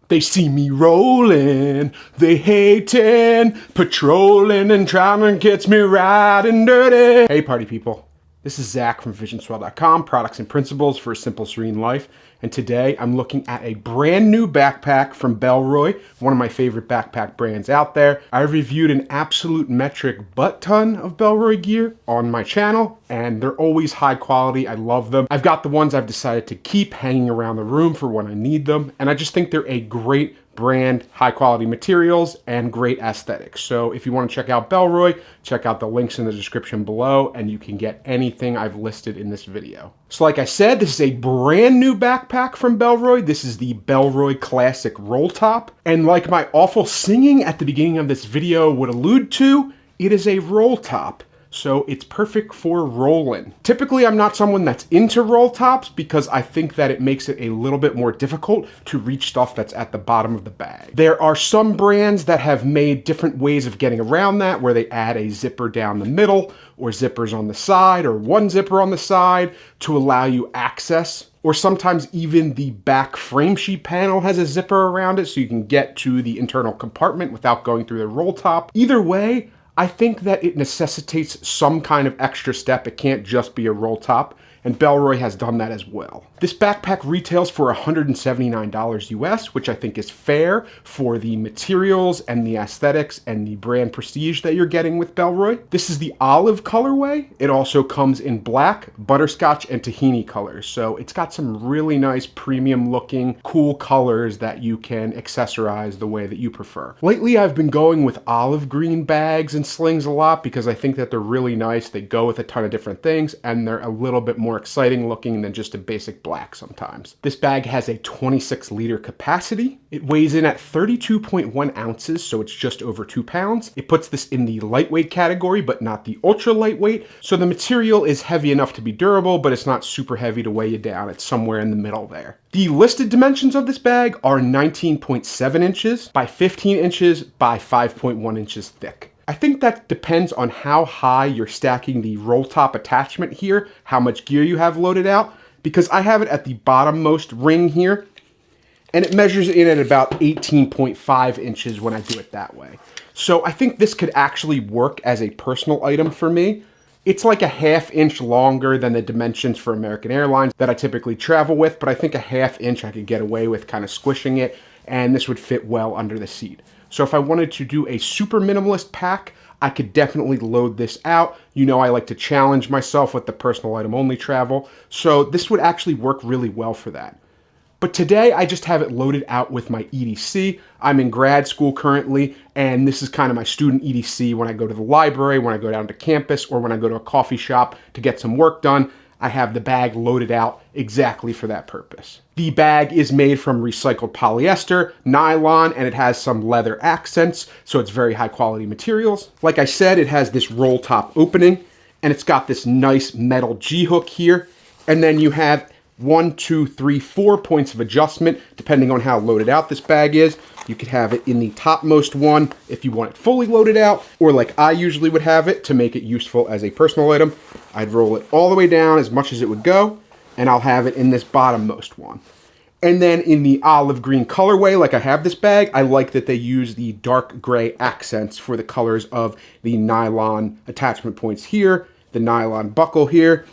They see me rolling, they hating, patrolling and trying to catch me riding dirty. Hey party people, this is Zach from visionswell.com, products and principles for a simple, serene life. And today I'm looking at a brand new backpack from Bellroy, one of my favorite backpack brands out there. I reviewed an absolute metric butt ton of Bellroy gear on my channel, and they're always high quality. I love them. I've got the ones I've decided to keep hanging around the room for when I need them, and I just think they're a great brand, high quality materials, and great aesthetics. So if you want to check out Bellroy, check out the links in the description below, and you can get anything I've listed in this video. So like I said, this is a brand new backpack from Bellroy. This is the Bellroy Classic Rolltop. And like my awful singing at the beginning of this video would allude to, it is a roll top. So it's perfect for rolling. Typically, I'm not someone that's into roll tops because I think that it makes it a little bit more difficult to reach stuff that's at the bottom of the bag. There are some brands that have made different ways of getting around that, where they add a zipper down the middle or zippers on the side or one zipper on the side to allow you access. Or sometimes even the back frame sheet panel has a zipper around it so you can get to the internal compartment without going through the roll top. Either way, I think that it necessitates some kind of extra step. It can't just be a roll top, and Bellroy has done that as well. This backpack retails for $179 US, which I think is fair for the materials and the aesthetics and the brand prestige that you're getting with Bellroy. This is the olive colorway. It also comes in black, butterscotch, and tahini colors. So it's got some really nice premium looking, cool colors that you can accessorize the way that you prefer. Lately, I've been going with olive green bags and slings a lot because I think that they're really nice. They go with a ton of different things, and they're a little bit more exciting looking than just a basic black sometimes. This bag has a 26-liter capacity. It weighs in at 32.1 ounces, so it's just over 2 pounds. It puts this in the lightweight category, but not the ultra lightweight. So the material is heavy enough to be durable, but it's not super heavy to weigh you down. It's somewhere in the middle there. The listed dimensions of this bag are 19.7 inches by 15 inches by 5.1 inches thick. I think that depends on how high you're stacking the roll top attachment here, how much gear you have loaded out, because I have it at the bottommost ring here, and it measures in at about 18.5 inches when I do it that way. So I think this could actually work as a personal item for me. It's like a ½ inch longer than the dimensions for American Airlines that I typically travel with, but I think a ½ inch I could get away with kind of squishing it, and this would fit well under the seat. So if I wanted to do a super minimalist pack, I could definitely load this out. You know I like to challenge myself with the personal item only travel, so this would actually work really well for that. But today I just have it loaded out with my EDC. I'm in grad school currently, and this is kind of my student EDC when I go to the library, when I go down to campus, or when I go to a coffee shop to get some work done. I have the bag loaded out exactly for that purpose. The bag is made from recycled polyester, nylon, and it has some leather accents, so it's very high quality materials. Like I said, it has this roll top opening, and it's got this nice metal G-hook here, and then you have 1, 2, 3, 4 points of adjustment, depending on how loaded out this bag is. You could have it in the topmost one if you want it fully loaded out, or like I usually would have it to make it useful as a personal item. I'd roll it all the way down as much as it would go, and I'll have it in this bottommost one. And then in the olive green colorway, like I have this bag, I like that they use the dark gray accents for the colors of the nylon attachment points here, the nylon buckle here,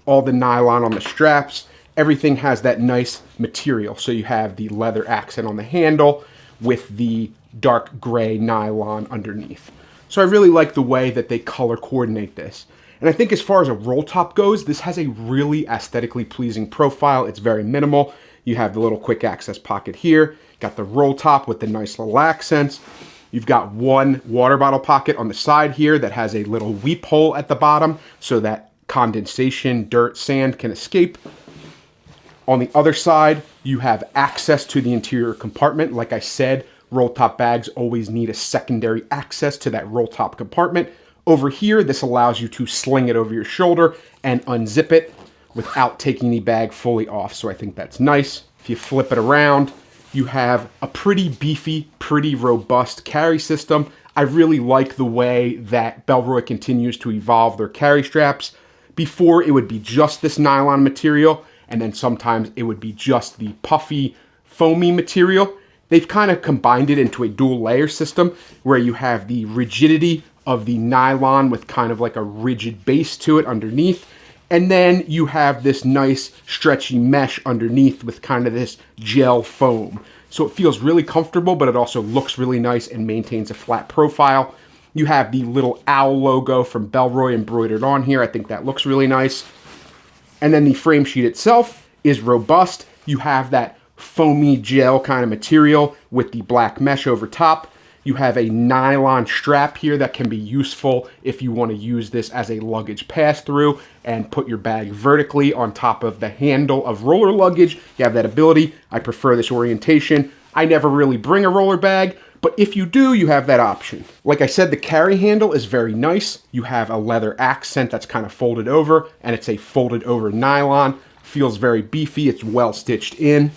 all the nylon on the straps. Everything has that nice material. So you have the leather accent on the handle with the dark gray nylon underneath. So I really like the way that they color coordinate this. And I think as far as a roll top goes, this has a really aesthetically pleasing profile. It's very minimal. You have the little quick access pocket here. Got the roll top with the nice little accents. You've got one water bottle pocket on the side here that has a little weep hole at the bottom so that condensation, dirt, sand can escape. On the other side, you have access to the interior compartment. Like I said, roll top bags always need a secondary access to that roll top compartment. Over here, this allows you to sling it over your shoulder and unzip it without taking the bag fully off. So I think that's nice. If you flip it around, you have a pretty beefy, pretty robust carry system. I really like the way that Bellroy continues to evolve their carry straps. Before, it would be just this nylon material, and then sometimes it would be just the puffy, foamy material. They've kind of combined it into a dual layer system where you have the rigidity of the nylon with kind of like a rigid base to it underneath. And then you have this nice stretchy mesh underneath with kind of this gel foam. So it feels really comfortable, but it also looks really nice and maintains a flat profile. You have the little owl logo from Bellroy embroidered on here. I think that looks really nice. And then the frame sheet itself is robust. You have that foamy gel kind of material with the black mesh over top. You have a nylon strap here that can be useful if you want to use this as a luggage pass-through and put your bag vertically on top of the handle of roller luggage. You have that ability. I prefer this orientation. I never really bring a roller bag, but if you do, you have that option. Like I said, the carry handle is very nice. You have a leather accent that's kind of folded over, and it's a folded over nylon. Feels very beefy. It's well stitched in.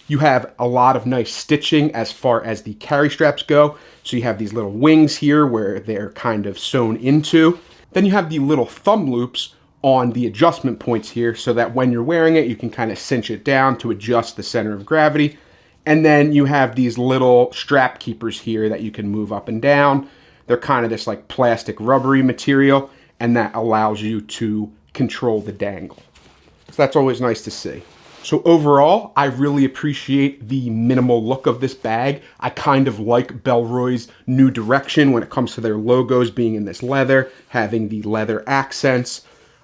You have a lot of nice stitching as far as the carry straps go. So you have these little wings here where they're kind of sewn into. Then you have the little thumb loops on the adjustment points here so that when you're wearing it, you can kind of cinch it down to adjust the center of gravity. And then you have these little strap keepers here that you can move up and down. They're kind of this like plastic rubbery material, and that allows you to control the dangle. So that's always nice to see. So overall, I really appreciate the minimal look of this bag. I kind of like Bellroy's new direction when it comes to their logos being in this leather, having the leather accents.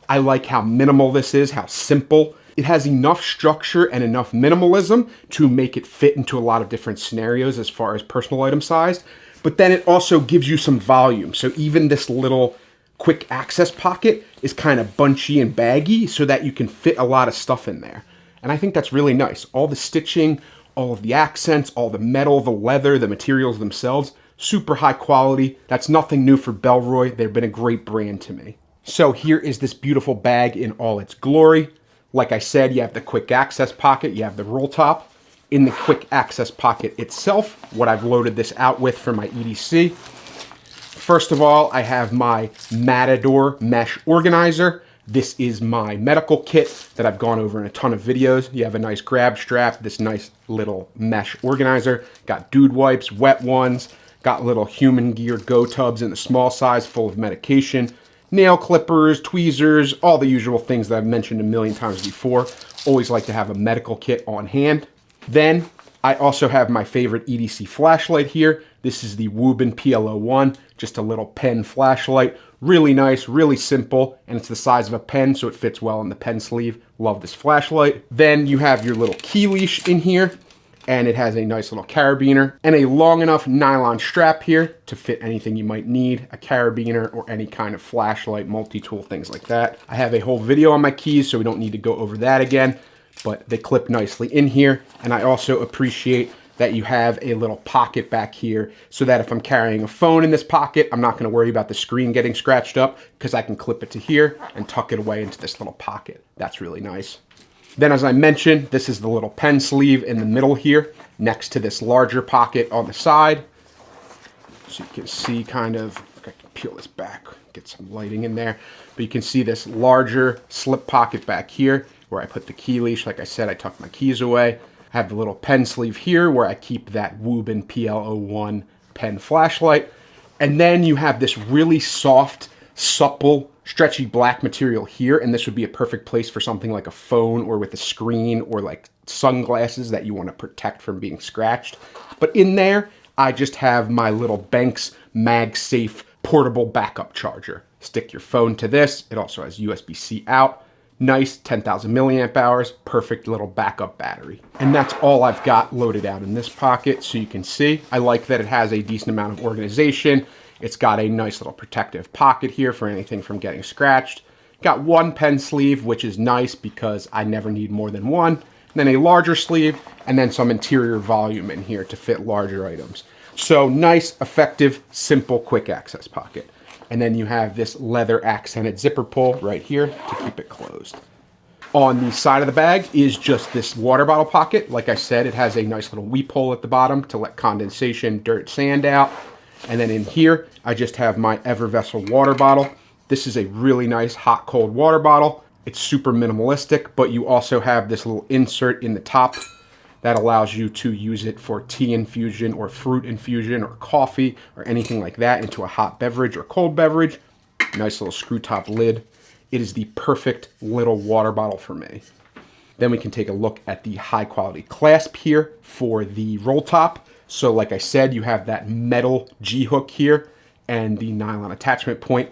I like how minimal this is, how simple. It has enough structure and enough minimalism to make it fit into a lot of different scenarios as far as personal item size. But then it also gives you some volume. So even this little quick access pocket is kind of bunchy and baggy so that you can fit a lot of stuff in there. And I think that's really nice. All the stitching, all of the accents, all the metal, the leather, the materials themselves, super high quality. That's nothing new for Bellroy. They've been a great brand to me. So here is this beautiful bag in all its glory. Like I said, you have the quick access pocket, you have the roll top. In the quick access pocket itself, what I've loaded this out with for my EDC. First of all, I have my Matador mesh organizer. This is my medical kit that I've gone over in a ton of videos. You have a nice grab strap, this nice little mesh organizer. Got dude wipes, wet ones, got little human gear go tubs in the small size full of medication, nail clippers, tweezers, all the usual things that I've mentioned a million times before. Always like to have a medical kit on hand. Then I also have my favorite EDC flashlight here. This is the Woobin PL01, just a little pen flashlight. Really nice, really simple, and it's the size of a pen, so it fits well in the pen sleeve. Love this flashlight. Then you have your little key leash in here, and it has a nice little carabiner and a long enough nylon strap here to fit anything you might need, a carabiner or any kind of flashlight, multi-tool, things like that. I have a whole video on my keys, so we don't need to go over that again, but they clip nicely in here. And I also appreciate that you have a little pocket back here so that if I'm carrying a phone in this pocket, I'm not going to worry about the screen getting scratched up because I can clip it to here and tuck it away into this little pocket. That's really nice. Then, as I mentioned, this is the little pen sleeve in the middle here next to this larger pocket on the side. So you can see kind of, I can peel this back, get some lighting in there, but you can see this larger slip pocket back here where I put the key leash. Like I said, I tuck my keys away. I have the little pen sleeve here where I keep that Woobin PL01 pen flashlight. And then you have this really soft, supple, stretchy black material here. And this would be a perfect place for something like a phone or with a screen or like sunglasses that you want to protect from being scratched. But in there, I just have my little Banks MagSafe portable backup charger. Stick your phone to this. It also has USB-C out. Nice 10,000 milliamp hours, perfect little backup battery. And that's all I've got loaded out in this pocket. So you can see, I like that it has a decent amount of organization. It's got a nice little protective pocket here for anything from getting scratched. Got one pen sleeve, which is nice because I never need more than one. And then a larger sleeve, and then some interior volume in here to fit larger items. So nice, effective, simple, quick access pocket. And then you have this leather accented zipper pull right here to keep it closed. On the side of the bag is just this water bottle pocket. Like I said, it has a nice little weep hole at the bottom to let condensation, dirt, sand out. And then in here, I just have my Evervessel water bottle. This is a really nice hot, cold water bottle. It's super minimalistic, but you also have this little insert in the top That allows you to use it for tea infusion or fruit infusion or coffee or anything like that into a hot beverage or cold beverage. Nice little screw top lid. It is the perfect little water bottle for me. Then we can take a look at the high quality clasp here for the roll top. So like I said, you have that metal G-hook here and the nylon attachment point.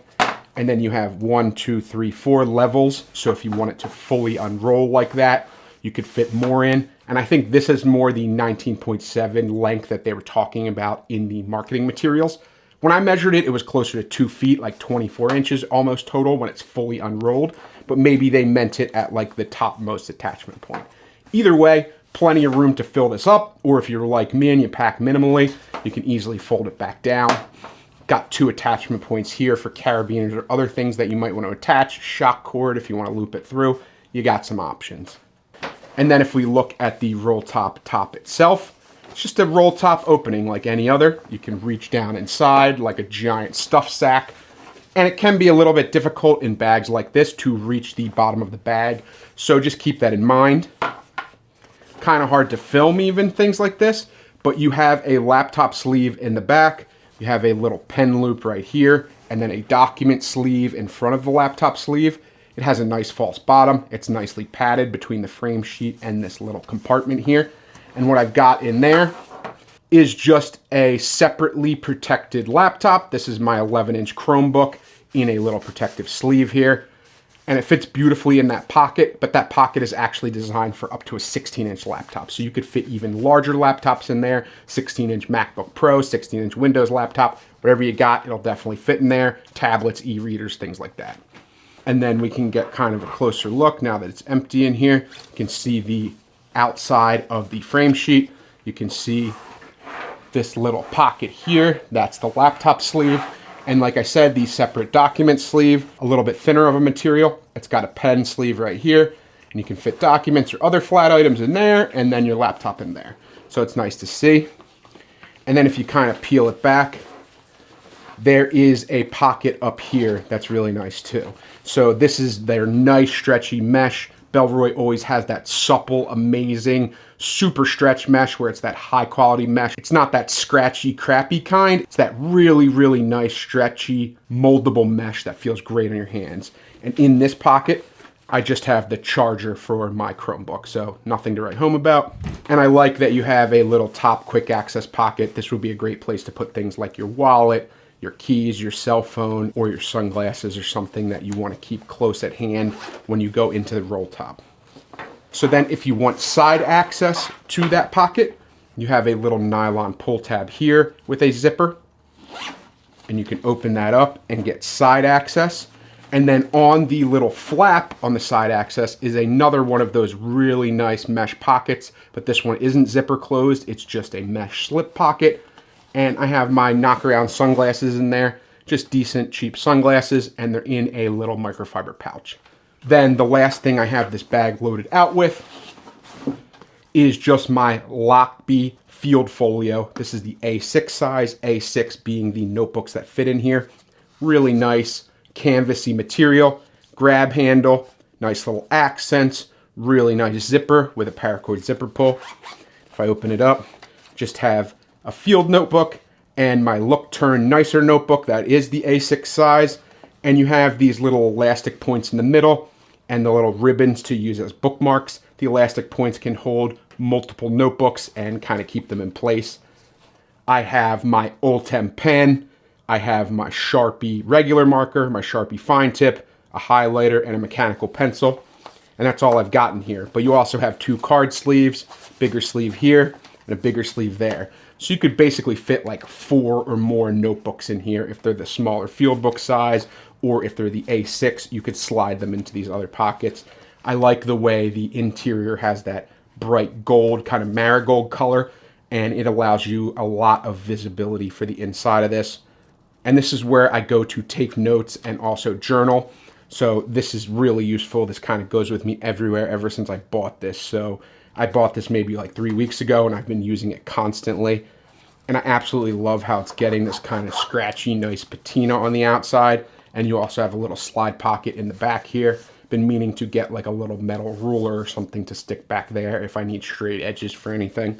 And then you have 1, 2, 3, 4 levels. So if you want it to fully unroll like that, you could fit more in. And I think this is more the 19.7 length that they were talking about in the marketing materials. When I measured it, it was closer to 2 feet, like 24 inches almost total when it's fully unrolled. But maybe they meant it at like the topmost attachment point. Either way, plenty of room to fill this up. Or if you're like me and you pack minimally, you can easily fold it back down. Got 2 attachment points here for carabiners or other things that you might want to attach. Shock cord if you want to loop it through. You got some options. And then if we look at the roll top itself, it's just a roll top opening like any other. You can reach down inside like a giant stuff sack. And it can be a little bit difficult in bags like this to reach the bottom of the bag. So just keep that in mind. Kind of hard to film even things like this, but you have a laptop sleeve in the back. You have a little pen loop right here, and then a document sleeve in front of the laptop sleeve. It has a nice false bottom. It's nicely padded between the frame sheet and this little compartment here. And what I've got in there is just a separately protected laptop. This is my 11-inch Chromebook in a little protective sleeve here. And it fits beautifully in that pocket, but that pocket is actually designed for up to a 16-inch laptop. So you could fit even larger laptops in there, 16-inch MacBook Pro, 16-inch Windows laptop, whatever you got, it'll definitely fit in there. Tablets, e-readers, things like that. And then we can get kind of a closer look now that it's empty in here. You can see the outside of the frame sheet. You can see this little pocket here. That's the laptop sleeve. And like I said, the separate document sleeve, a little bit thinner of a material. It's got a pen sleeve right here. And you can fit documents or other flat items in there, and then your laptop in there. So it's nice to see. And then if you kind of peel it back, there is a pocket up here that's really nice too. So this is their nice stretchy mesh. Bellroy always has that supple, amazing, super stretch mesh where it's that high quality mesh. It's not that scratchy, crappy kind. It's that really, really nice, stretchy, moldable mesh that feels great on your hands. And in this pocket, I just have the charger for my Chromebook, so nothing to write home about. And I like that you have a little top quick access pocket. This would be a great place to put things like your wallet, your keys, your cell phone, or your sunglasses or something that you want to keep close at hand when you go into the roll top. So then if you want side access to that pocket, you have a little nylon pull tab here with a zipper. And you can open that up and get side access. And then on the little flap on the side access is another one of those really nice mesh pockets, but this one isn't zipper closed, it's just a mesh slip pocket. And I have my knockaround sunglasses in there, just decent, cheap sunglasses, and they're in a little microfiber pouch. Then the last thing I have this bag loaded out with is just my Lockbee Field Folio. This is the A6 size, A6 being the notebooks that fit in here. Really nice, canvasy material, grab handle, nice little accents, really nice zipper with a paracord zipper pull. If I open it up, just have a field notebook and my Look Turn Nicer notebook that is the A6 size, and you have these little elastic points in the middle and the little ribbons to use as bookmarks. The elastic points can hold multiple notebooks and kind of keep them in place. I have my Ultem pen, I have my Sharpie regular marker, my Sharpie fine tip, a highlighter, and a mechanical pencil, and that's all I've gotten here. But you also have 2 card sleeves, bigger sleeve here and a bigger sleeve there. So you could basically fit like 4 or more notebooks in here if they're the smaller field book size, or if they're the A6, you could slide them into these other pockets. I like the way the interior has that bright gold, kind of marigold color, and it allows you a lot of visibility for the inside of this. And this is where I go to take notes and also journal. So this is really useful. This kind of goes with me everywhere ever since I bought this. So I bought this maybe like 3 weeks ago, and I've been using it constantly. And I absolutely love how it's getting this kind of scratchy, nice patina on the outside. And you also have a little slide pocket in the back here. Been meaning to get like a little metal ruler or something to stick back there if I need straight edges for anything.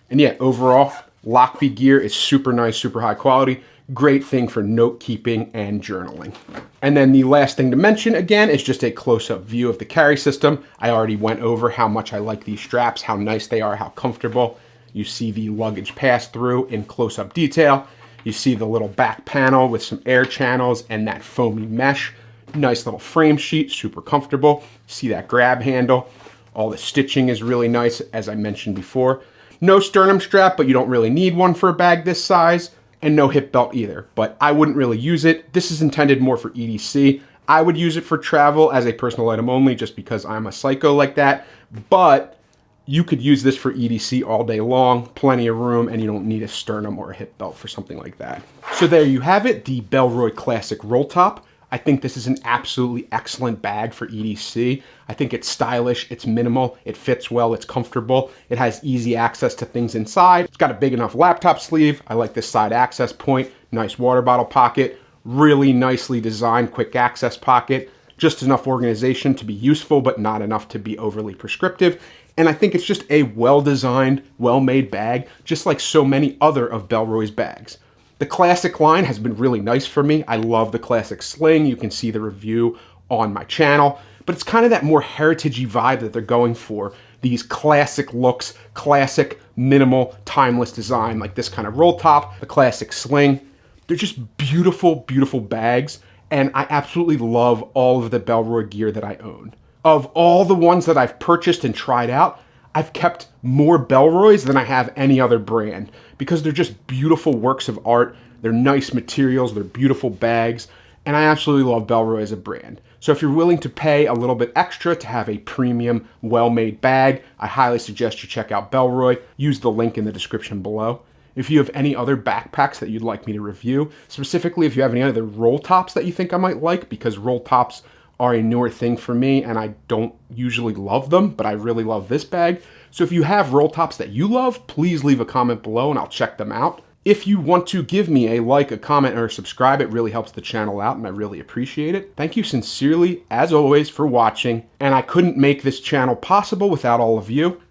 And yeah, overall, Lockbee gear is super nice, super high quality. Great thing for note keeping and journaling. And then the last thing to mention again is just a close-up view of the carry system. I already went over how much I like these straps, how nice they are, how comfortable. You see the luggage pass through in close-up detail. You see the little back panel with some air channels and that foamy mesh. Nice little frame sheet, super comfortable. See that grab handle. All the stitching is really nice, as I mentioned before. No sternum strap, but you don't really need one for a bag this size. And no hip belt either, but I wouldn't really use it. This is intended more for EDC. I would use it for travel as a personal item only just because I'm a psycho like that, but you could use this for EDC all day long, plenty of room, and you don't need a sternum or a hip belt for something like that. So there you have it, the Bellroy Classic Rolltop. I think this is an absolutely excellent bag for EDC. I think it's stylish, it's minimal, it fits well, it's comfortable, it has easy access to things inside. It's got a big enough laptop sleeve. I like this side access point, nice water bottle pocket, really nicely designed quick access pocket, just enough organization to be useful, but not enough to be overly prescriptive. And I think it's just a well-designed, well-made bag, just like so many other of Bellroy's bags. The Classic line has been really nice for me. I love the Classic Sling. You can see the review on my channel, but it's kind of that more heritagey vibe that they're going for. These classic looks, classic, minimal, timeless design, like this kind of roll top, the Classic Sling. They're just beautiful, beautiful bags, and I absolutely love all of the Bellroy gear that I own. Of all the ones that I've purchased and tried out, I've kept more Bellroys than I have any other brand because they're just beautiful works of art. They're nice materials, they're beautiful bags, and I absolutely love Bellroy as a brand. So if you're willing to pay a little bit extra to have a premium, well-made bag, I highly suggest you check out Bellroy. Use the link in the description below. If you have any other backpacks that you'd like me to review, specifically if you have any other roll tops that you think I might like, because roll tops are a newer thing for me and I don't usually love them, but I really love this bag. So if you have roll tops that you love, please leave a comment below and I'll check them out. If you want to give me a like, a comment, or a subscribe, it really helps the channel out and I really appreciate it. Thank you sincerely, as always, for watching, and I couldn't make this channel possible without all of you,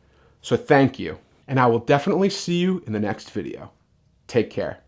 so thank you. And I will definitely see you in the next video. Take care.